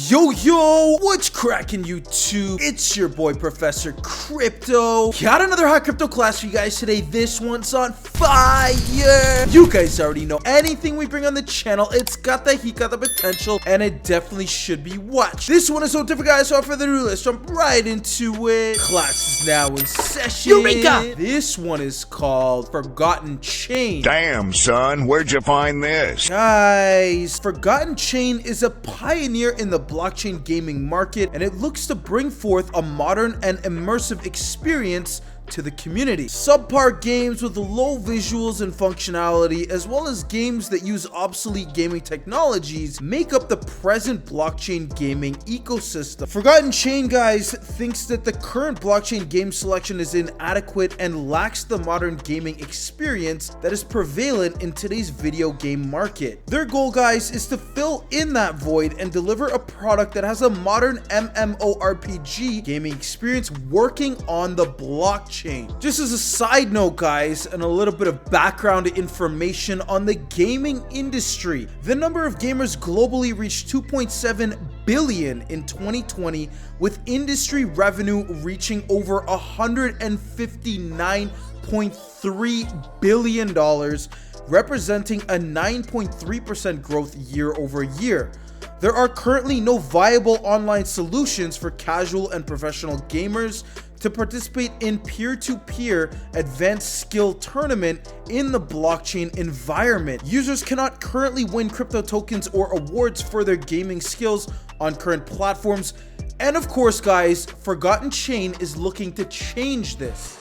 Yo, what's cracking YouTube? It's your boy Professor Crypto. Got another hot crypto class for you guys today. This one's on fire. You guys already know anything we bring on the channel, it's got the heat, got the potential, and it definitely should be watched. This one is so different, guys, so without further ado, let's jump right into it. Class is now in session. Eureka! This one is called ForgottenChain. Damn, son, where'd you find this? Guys, ForgottenChain is a pioneer in the blockchain gaming market, and it looks to bring forth a modern and immersive experience to the community. Subpar games with low visuals and functionality, as well as games that use obsolete gaming technologies, make up the present blockchain gaming ecosystem. ForgottenChain, guys, thinks that the current blockchain game selection is inadequate and lacks the modern gaming experience that is prevalent in today's video game market. Their goal, guys, is to fill in that void and deliver a product that has a modern MMORPG gaming experience working on the blockchain. Just as a side note, guys, and a little bit of background information on the gaming industry, the number of gamers globally reached 2.7 billion in 2020, with industry revenue reaching over $159.3 billion, representing a 9.3% growth year over year. There are currently no viable online solutions for casual and professional gamers to participate in peer-to-peer advanced skill tournament in the blockchain environment. Users cannot currently win crypto tokens or awards for their gaming skills on current platforms. And of course, guys, ForgottenChain is looking to change this.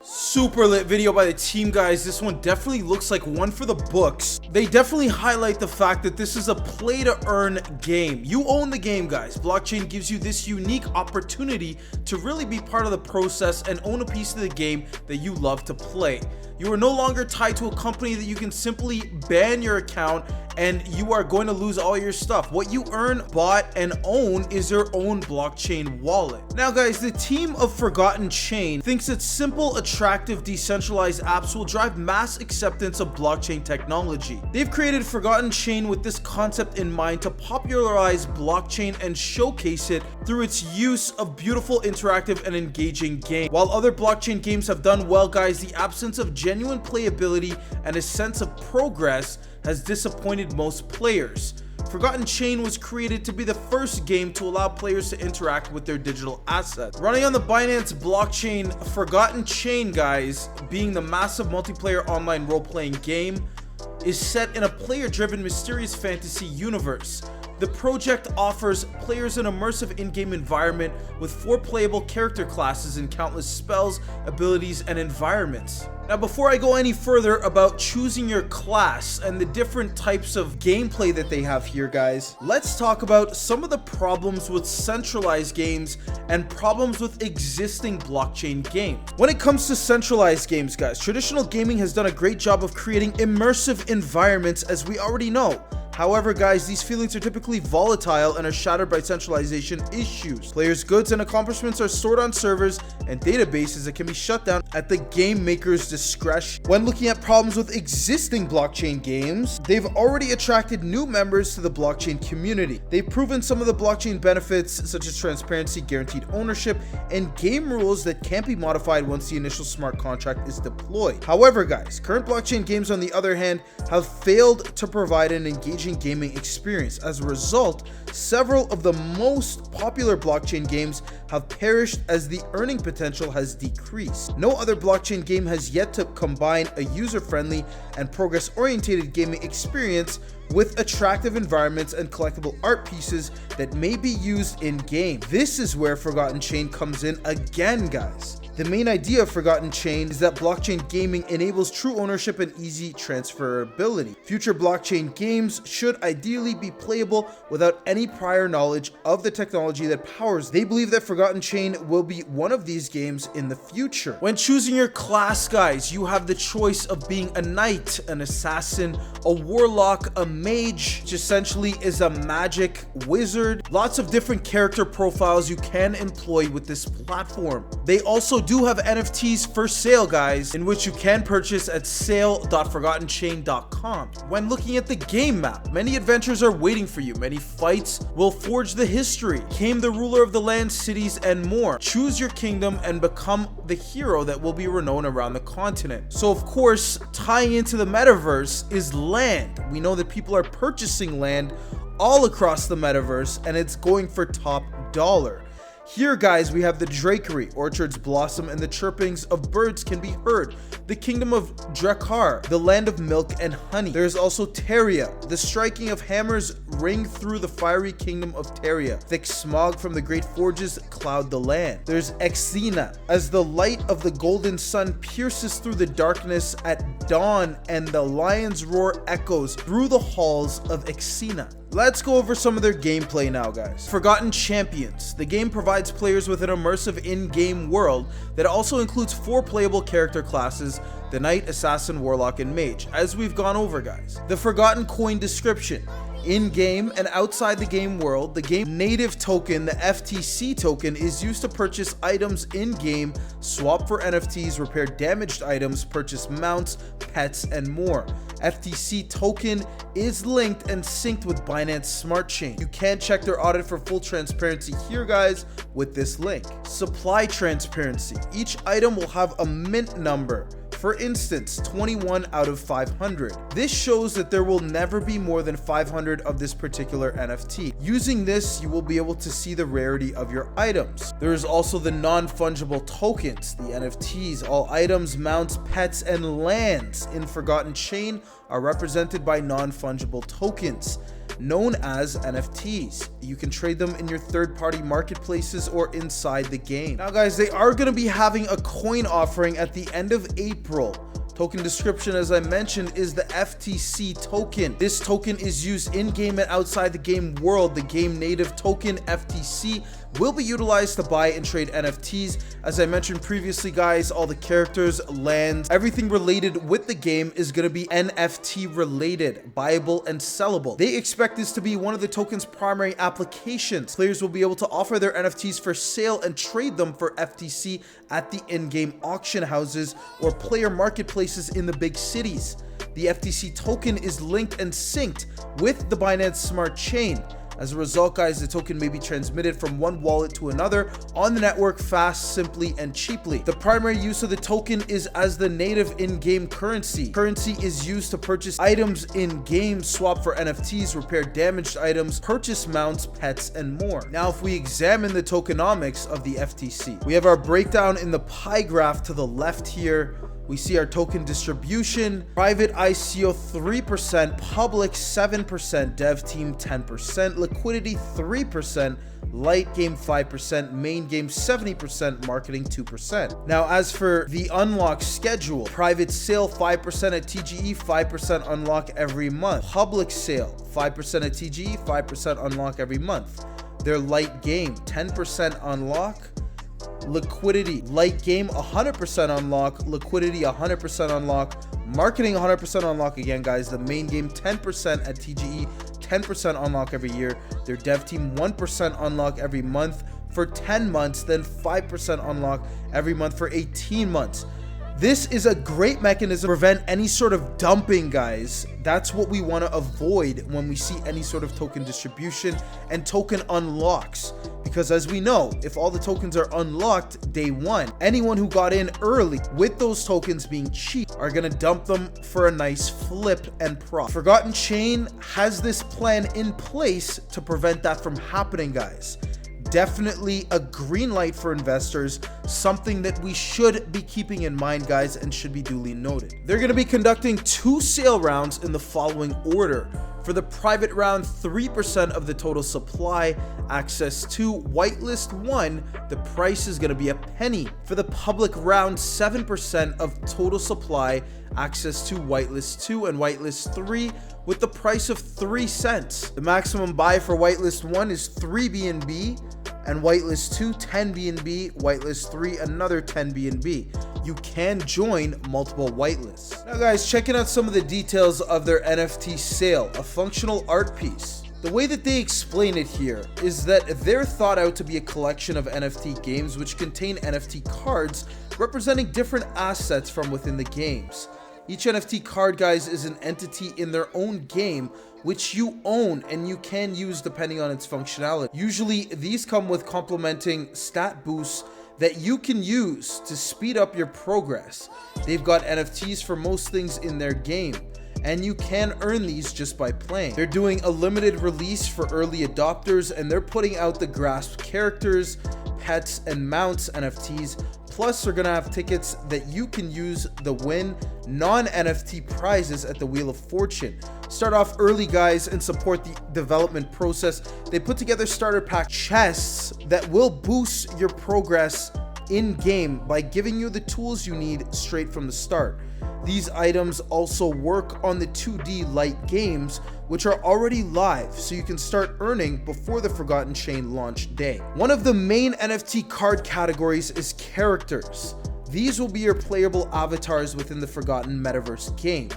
Super lit video by the team, guys. This one definitely looks like one for the books. They definitely highlight the fact that this is a play to earn game. You own the game, guys. Blockchain gives you this unique opportunity to really be part of the process and own a piece of the game that you love to play. You are no longer tied to a company that you can simply ban your account and you are going to lose all your stuff. What you earn, bought, and own is your own blockchain wallet. Now, guys, the team of ForgottenChain thinks that simple, attractive, decentralized apps will drive mass acceptance of blockchain technology. They've created ForgottenChain with this concept in mind to popularize blockchain and showcase it through its use of beautiful, interactive, and engaging games. While other blockchain games have done well, guys, the absence of genuine playability and a sense of progress has disappointed most players. ForgottenChain was created to be the first game to allow players to interact with their digital assets. Running on the Binance blockchain, ForgottenChain, guys, being the massive multiplayer online role-playing game, is set in a player-driven mysterious fantasy universe. The project offers players an immersive in-game environment with 4 playable character classes and countless spells, abilities, and environments. Now, before I go any further about choosing your class and the different types of gameplay that they have here, guys, let's talk about some of the problems with centralized games and problems with existing blockchain games. When it comes to centralized games, guys, traditional gaming has done a great job of creating immersive environments, as we already know. However, guys, these feelings are typically volatile and are shattered by centralization issues. Players' goods and accomplishments are stored on servers and databases that can be shut down at the game maker's discretion. When looking at problems with existing blockchain games, they've already attracted new members to the blockchain community. They've proven some of the blockchain benefits, such as transparency, guaranteed ownership, and game rules that can't be modified once the initial smart contract is deployed. However, guys, current blockchain games, on the other hand, have failed to provide an engaging gaming experience. As a result, several of the most popular blockchain games have perished as the earning potential has decreased. No other blockchain game has yet to combine a user-friendly and progress-oriented gaming experience with attractive environments and collectible art pieces that may be used in-game. This is where ForgottenChain comes in again, guys. The main idea of ForgottenChain is that blockchain gaming enables true ownership and easy transferability. Future blockchain games should ideally be playable without any prior knowledge of the technology that powers them. They believe that ForgottenChain will be one of these games in the future. When choosing your class, guys, you have the choice of being a knight, an assassin, a warlock, a mage, which essentially is a magic wizard. Lots of different character profiles you can employ with this platform. They also do have NFTs for sale, guys, in which you can purchase at sale.forgottenchain.com. When looking at the game map, many adventures are waiting for you. Many fights will forge the history, claim the ruler of the land, cities, and more. Choose your kingdom and become the hero that will be renowned around the continent. So, of course, tying into the metaverse is land. We know that people are purchasing land all across the metaverse, and it's going for top dollar. Here, guys, we have the drakery, orchards blossom, and the chirpings of birds can be heard. The kingdom of Drakkar, the land of milk and honey. There's also Teria. The striking of hammers ring through the fiery kingdom of Teria. Thick smog from the great forges cloud the land. There's Exina, as the light of the golden sun pierces through the darkness at dawn, and the lion's roar echoes through the halls of Exina. Let's go over some of their gameplay now, guys. Forgotten Champions. The game provides players with an immersive in-game world that also includes 4 playable character classes: the Knight, Assassin, Warlock, and Mage, as we've gone over, guys. The Forgotten Coin description. In-game and outside the game world, the game native token, the FTC token, is used to purchase items in-game, swap for NFTs, repair damaged items, purchase mounts, pets, and more. FTC token is linked and synced with Binance Smart Chain. You can check their audit for full transparency here, guys, with this link. Supply transparency. Each item will have a mint number. For instance, 21 out of 500. This shows that there will never be more than 500 of this particular NFT. Using this, you will be able to see the rarity of your items. There is also the non-fungible tokens, the NFTs. All items, mounts, pets, and lands in ForgottenChain are represented by non-fungible tokens, known as NFTs. You can trade them in your third-party marketplaces or inside the game. Now, guys, they are going to be having a coin offering at the end of April. Token description, as I mentioned, is the FTC token. This token is used in-game and outside the game world. The game native token, FTC, will be utilized to buy and trade NFTs. As I mentioned previously, guys, all the characters, lands, everything related with the game is going to be NFT related, buyable, and sellable. They expect this to be one of the token's primary applications. Players will be able to offer their NFTs for sale and trade them for FTC at the in-game auction houses or player marketplaces in the big cities. The FTC token is linked and synced with the Binance Smart Chain. As a result, guys, the token may be transmitted from one wallet to another on the network fast, simply, and cheaply. The primary use of the token is as the native in-game currency. Currency is used to purchase items in-game, swap for NFTs, repair damaged items, purchase mounts, pets, and more. Now, if we examine the tokenomics of the FTC, we have our breakdown in the pie graph to the left here. We see our token distribution, private ICO 3%, public 7%, dev team 10%, liquidity 3%, light game 5%, main game 70%, marketing 2%. Now, as for the unlock schedule, private sale 5% at TGE, 5% unlock every month. Public sale 5% at TGE, 5% unlock every month. Their light game 10% unlock. Liquidity, light game 100% unlock, liquidity 100% unlock, marketing 100% unlock again, guys. The main game 10% at TGE, 10% unlock every year. Their dev team 1% unlock every month for 10 months, then 5% unlock every month for 18 months. This is a great mechanism to prevent any sort of dumping, guys. That's what we want to avoid when we see any sort of token distribution and token unlocks. Because as we know, if all the tokens are unlocked day one, anyone who got in early with those tokens being cheap are going to dump them for a nice flip and profit. Forgotten Chain has this plan in place to prevent that from happening, guys. Definitely a green light for investors, something that we should be keeping in mind, guys, and should be duly noted. They're going to be conducting 2 sale rounds in the following order. For the private round, 3% of the total supply, access to whitelist 1, the price is going to be a penny. For the public round, 7% of total supply, access to whitelist 2 and whitelist 3, with the price of 3 cents. The maximum buy for whitelist 1 is 3 BNB, and whitelist 2, 10 BNB, whitelist 3, another 10 BNB. You can join multiple whitelists. Now guys, checking out some of the details of their NFT sale, a functional art piece. The way that they explain it here is that they're thought out to be a collection of NFT games which contain NFT cards representing different assets from within the games. Each NFT card, guys, is an entity in their own game which you own and you can use depending on its functionality. Usually these come with complementing stat boosts that you can use to speed up your progress. They've got NFTs for most things in their game, and you can earn these just by playing. They're doing a limited release for early adopters, and they're putting out the Grasp characters, pets, and mounts NFTs. Plus, they're gonna have tickets that you can use to win non-NFT prizes at the Wheel of Fortune. Start off early, guys, and support the development process. They put together starter pack chests that will boost your progress in-game by giving you the tools you need straight from the start. These items also work on the 2D light games, which are already live, so you can start earning before the Forgotten Chain launch day. One of the main NFT card categories is characters. These will be your playable avatars within the Forgotten Metaverse game.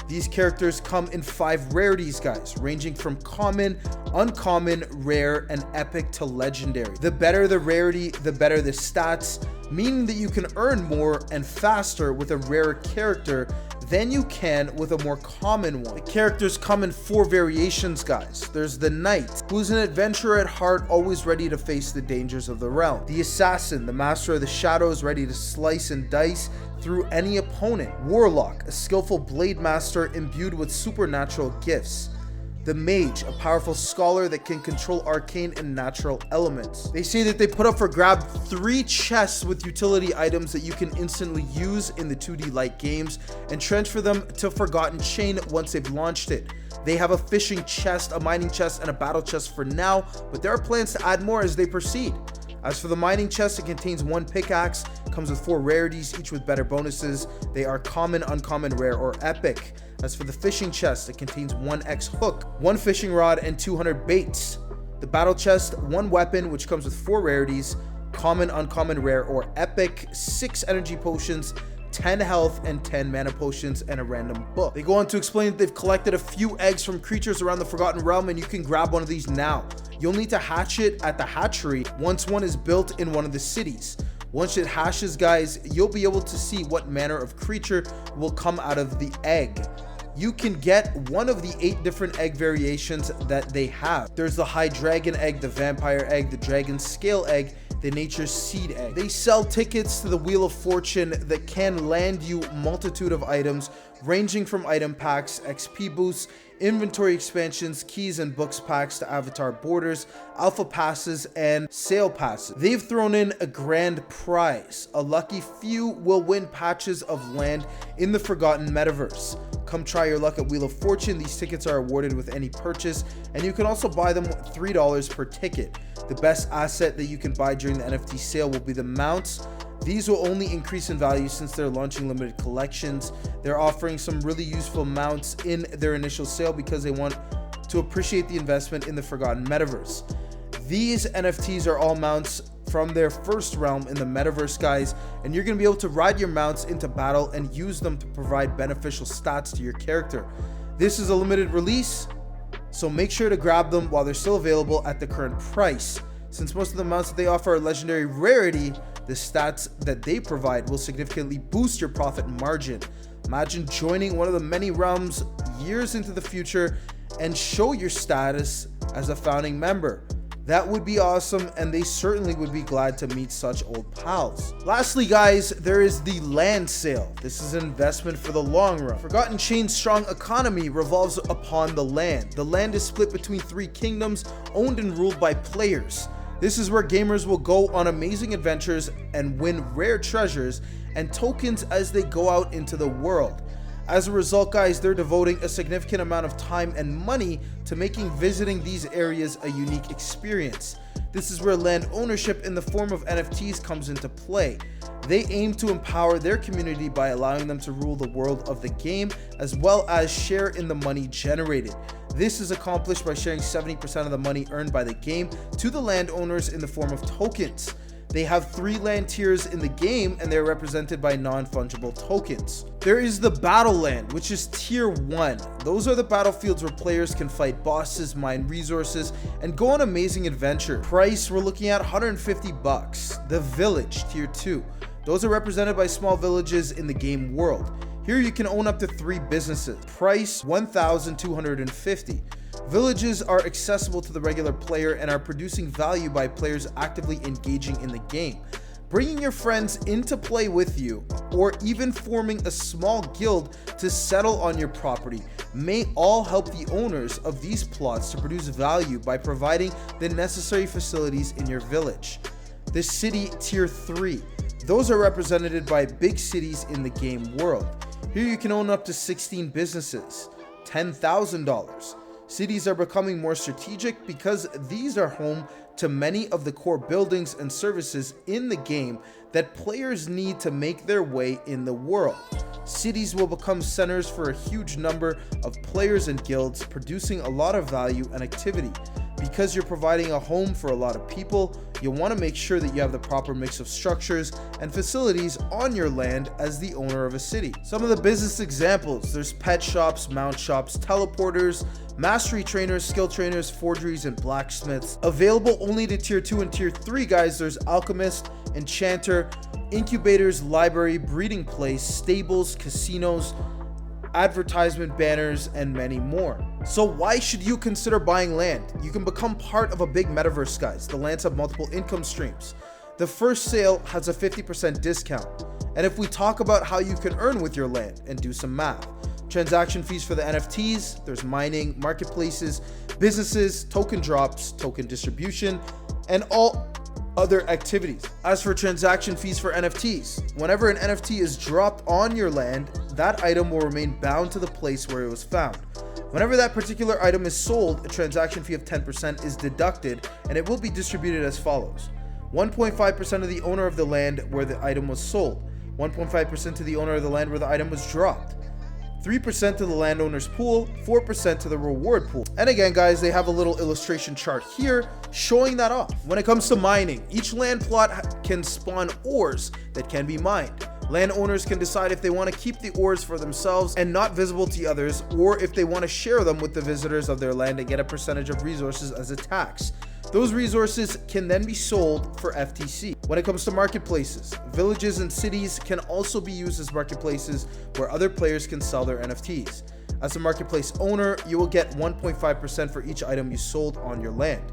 These characters come in 5 rarities, guys, ranging from common, uncommon, rare, and epic to legendary. The better the rarity, the better the stats, meaning that you can earn more and faster with a rarer character than you can with a more common one. The characters come in 4 variations, guys. There's the Knight, who's an adventurer at heart, always ready to face the dangers of the realm. The Assassin, the master of the shadows, ready to slice and dice through any opponent. Warlock, a skillful blade master imbued with supernatural gifts. The Mage, a powerful scholar that can control arcane and natural elements. They say that they put up for grab 3 chests with utility items that you can instantly use in the 2D light games and transfer them to Forgotten Chain once they've launched it. They have a fishing chest, a mining chest, and a battle chest for now, but there are plans to add more as they proceed. As for the mining chest, it contains 1 pickaxe, comes with 4 rarities, each with better bonuses. They are common, uncommon, rare, or epic. As for the fishing chest, it contains 1 X hook, 1 fishing rod, and 200 baits. The battle chest, 1 weapon, which comes with 4 rarities, common, uncommon, rare, or epic, 6 energy potions, 10 health, and 10 mana potions, and a random book. They go on to explain that they've collected a few eggs from creatures around the Forgotten Realm, and you can grab one of these now. You'll need to hatch it at the hatchery once one is built in one of the cities. Once it hashes, guys, you'll be able to see what manner of creature will come out of the egg. You can get one of the 8 different egg variations that they have. There's the High Dragon egg, the Vampire egg, the Dragon Scale egg, the Nature's Seed Egg. They sell tickets to the Wheel of Fortune that can land you multitude of items ranging from item packs, XP boosts, inventory expansions, keys and books packs to avatar borders, alpha passes, and sale passes. They've thrown in a grand prize. A lucky few will win patches of land in the Forgotten Metaverse. Come try your luck at Wheel of Fortune. These tickets are awarded with any purchase, and you can also buy them with $3 per ticket. The best asset that you can buy during the NFT sale will be the mounts. These will only increase in value since they're launching limited collections. They're offering some really useful mounts in their initial sale because they want to appreciate the investment in the Forgotten Metaverse. These NFTs are all mounts from their first realm in the metaverse, guys, and you're going to be able to ride your mounts into battle and use them to provide beneficial stats to your character. This is a limited release, so make sure to grab them while they're still available at the current price. Since most of the mounts that they offer are legendary rarity, the stats that they provide will significantly boost your profit margin. Imagine joining one of the many realms years into the future and show your status as a founding member. That would be awesome, and they certainly would be glad to meet such old pals. Lastly, guys, there is the land sale. This is an investment for the long run. ForgottenChain's strong economy revolves upon the land. The land is split between 3 kingdoms, owned and ruled by players. This is where gamers will go on amazing adventures and win rare treasures and tokens as they go out into the world. As a result, guys, they're devoting a significant amount of time and money to making visiting these areas a unique experience. This is where land ownership in the form of NFTs comes into play. They aim to empower their community by allowing them to rule the world of the game as well as share in the money generated. This is accomplished by sharing 70% of the money earned by the game to the landowners in the form of tokens. They have 3 land tiers in the game, and they're represented by non-fungible tokens. There is the battle land, which is tier 1. Those are the battlefields where players can fight bosses, mine resources, and go on amazing adventures. Price, we're looking at $150. The village, tier 2. Those are represented by small villages in the game world. Here you can own up to 3 businesses. Price, $1,250. Villages are accessible to the regular player and are producing value by players actively engaging in the game. Bringing your friends into play with you, or even forming a small guild to settle on your property, may all help the owners of these plots to produce value by providing the necessary facilities in your village. The city, tier 3. Those are represented by big cities in the game world. Here you can own up to 16 businesses. $10,000. Cities are becoming more strategic because these are home to many of the core buildings and services in the game that players need to make their way in the world. Cities will become centers for a huge number of players and guilds, producing a lot of value and activity. Because you're providing a home for a lot of people, you'll want to make sure that you have the proper mix of structures and facilities on your land as the owner of a city. Some of the business examples: there's pet shops, mount shops, teleporters, mastery trainers, skill trainers, forgeries, and blacksmiths. Available only to tier 2 and tier 3, guys, there's alchemist, enchanter, incubators, library, breeding place, stables, casinos, advertisement banners, and many more. So why should you consider buying land? You can become part of a big metaverse, guys. The lands have multiple income streams. The first sale has a 50% discount. And if we talk about how you can earn with your land and do some math: transaction fees for the NFTs, there's mining, marketplaces, businesses, token drops, token distribution, and all other activities. As for transaction fees for NFTs, whenever an NFT is dropped on your land, that item will remain bound to the place where it was found. Whenever that particular item is sold, a transaction fee of 10% is deducted, and it will be distributed as follows: 1.5% of the owner of the land where the item was sold, 1.5% to the owner of the land where the item was dropped, 3% to the landowner's pool, 4% to the reward pool. And again, guys, they have a little illustration chart here showing that off. When it comes to mining, each land plot can spawn ores that can be mined. Landowners can decide if they want to keep the ores for themselves and not visible to others, or if they want to share them with the visitors of their land and get a percentage of resources as a tax. Those resources can then be sold for FTC. When it comes to marketplaces, villages and cities can also be used as marketplaces where other players can sell their NFTs. As a marketplace owner, you will get 1.5% for each item you sold on your land.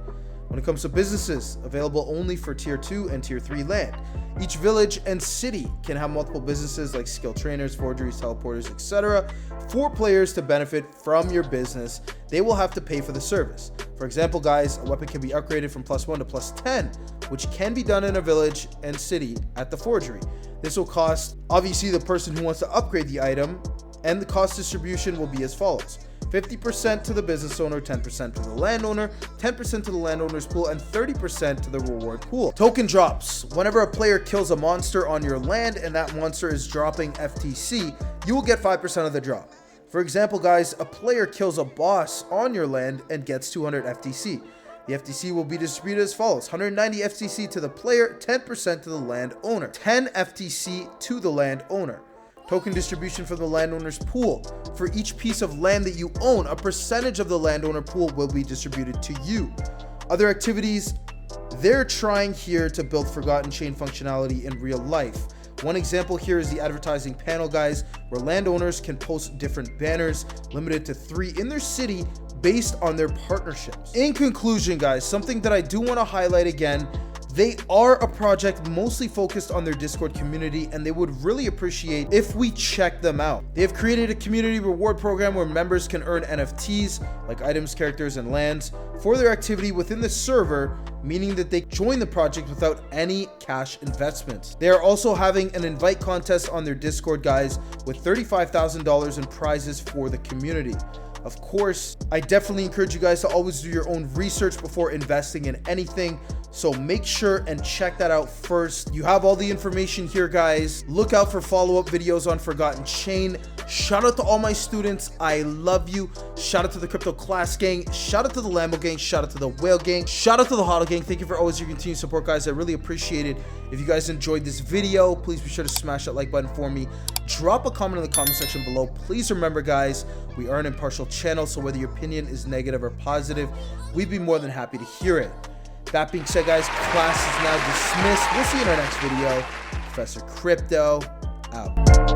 When it comes to businesses, available only for tier 2 and tier 3 land. Each village and city can have multiple businesses like skill trainers, forgeries, teleporters, etc. For players to benefit from your business, they will have to pay for the service. For example, guys, a weapon can be upgraded from +1 to +10, which can be done in a village and city at the forgery. This will cost, obviously, the person who wants to upgrade the item, and the cost distribution will be as follows. 50% to the business owner, 10% to the landowner, 10% to the landowner's pool, and 30% to the reward pool. Token drops. Whenever a player kills a monster on your land and that monster is dropping FTC, you will get 5% of the drop. For example, guys, a player kills a boss on your land and gets 200 FTC. The FTC will be distributed as follows: 190 FTC to the player, 10% to the landowner, 10 FTC to the landowner. Token distribution from the landowner's pool. For each piece of land that you own, a percentage of the landowner pool will be distributed to you. Other activities, they're trying here to build ForgottenChain functionality in real life. One example here is the advertising panel, guys, where landowners can post different banners, limited to 3 in their city based on their partnerships. In conclusion, guys, something that I do want to highlight again, they are a project mostly focused on their Discord community, and they would really appreciate if we check them out. They have created a community reward program where members can earn NFTs, like items, characters, and lands, for their activity within the server, meaning that they join the project without any cash investments. They are also having an invite contest on their Discord, guys, with $35,000 in prizes for the community. Of course, I definitely encourage you guys to always do your own research before investing in anything, so make sure and check that out first. You have all the information here, guys. Look out for follow-up videos on ForgottenChain. Shout out to all my students. I love you. Shout out to the Crypto Class Gang. Shout out to the Lambo Gang. Shout out to the Whale Gang. Shout out to the Hodl Gang. Thank you for always your continued support, guys. I really appreciate it. If you guys enjoyed this video, please be sure to smash that like button for me. Drop a comment in the comment section below. Please remember, guys, we are an impartial channel, so whether your opinion is negative or positive, we'd be more than happy to hear it. That being said, guys, class is now dismissed. We'll see you in our next video. Professor Crypto out.